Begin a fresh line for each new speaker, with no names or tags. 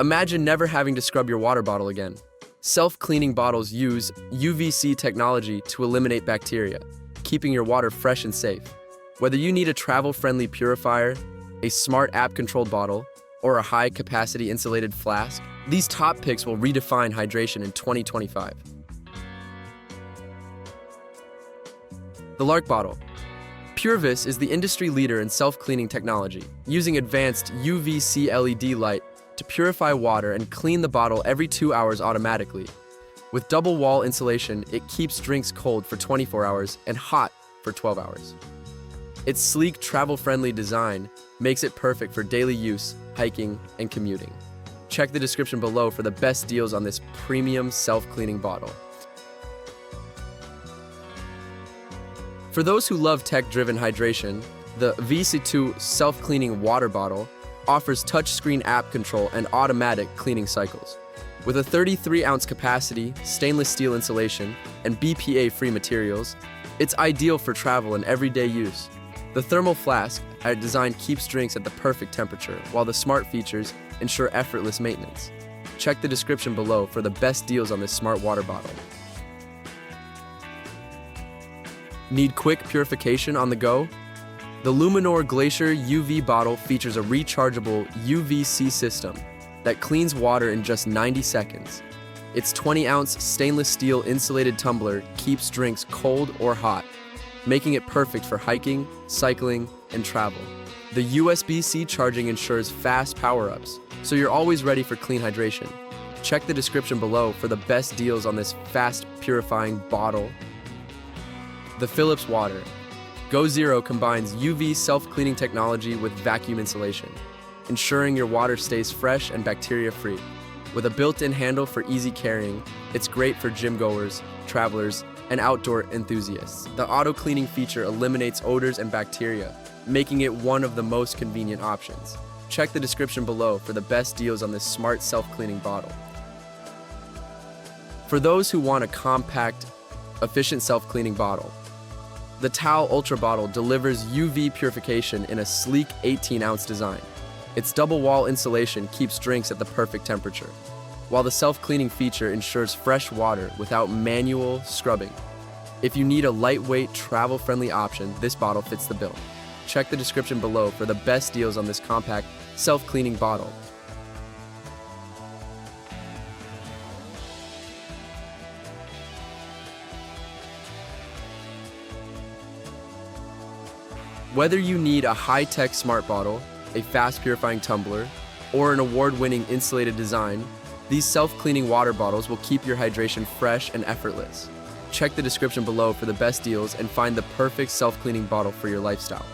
Imagine never having to scrub your water bottle again. Self-cleaning bottles use UVC technology to eliminate bacteria, keeping your water fresh and safe. Whether you need a travel-friendly purifier, a smart app-controlled bottle, or a high-capacity insulated flask, these top picks will redefine hydration in 2025. The LARQ bottle. PureVis is the industry leader in self-cleaning technology, using advanced UVC LED light to purify water and clean the bottle every 2 hours automatically. With double wall insulation, it keeps drinks cold for 24 hours and hot for 12 hours. Its sleek, travel-friendly design makes it perfect for daily use, hiking, and commuting. Check the description below for the best deals on this premium self-cleaning bottle. For those who love tech-driven hydration, the vsitoo self-cleaning water bottle offers touchscreen app control and automatic cleaning cycles. With a 33-ounce capacity, stainless steel insulation, and BPA-free materials, it's ideal for travel and everyday use. The thermal flask design keeps drinks at the perfect temperature, while the smart features ensure effortless maintenance. Check the description below for the best deals on this smart water bottle. Need quick purification on the go? The Luminor Glacier UV bottle features a rechargeable UVC system that cleans water in just 90 seconds. Its 20-ounce stainless steel insulated tumbler keeps drinks cold or hot, making it perfect for hiking, cycling, and travel. The USB-C charging ensures fast power-ups, so you're always ready for clean hydration. Check the description below for the best deals on this fast purifying bottle. The Philips Water. Go Zero combines UV self-cleaning technology with vacuum insulation, ensuring your water stays fresh and bacteria-free. With a built-in handle for easy carrying, it's great for gym goers, travelers, and outdoor enthusiasts. The auto-cleaning feature eliminates odors and bacteria, making it one of the most convenient options. Check the description below for the best deals on this smart self-cleaning bottle. For those who want a compact, efficient self-cleaning bottle, the Tal Ultra bottle delivers UV purification in a sleek 18-ounce design. Its double-wall insulation keeps drinks at the perfect temperature, while the self-cleaning feature ensures fresh water without manual scrubbing. If you need a lightweight, travel-friendly option, this bottle fits the bill. Check the description below for the best deals on this compact, self-cleaning bottle. Whether you need a high-tech smart bottle, a fast purifying tumbler, or an award-winning insulated design, these self-cleaning water bottles will keep your hydration fresh and effortless. Check the description below for the best deals and find the perfect self-cleaning bottle for your lifestyle.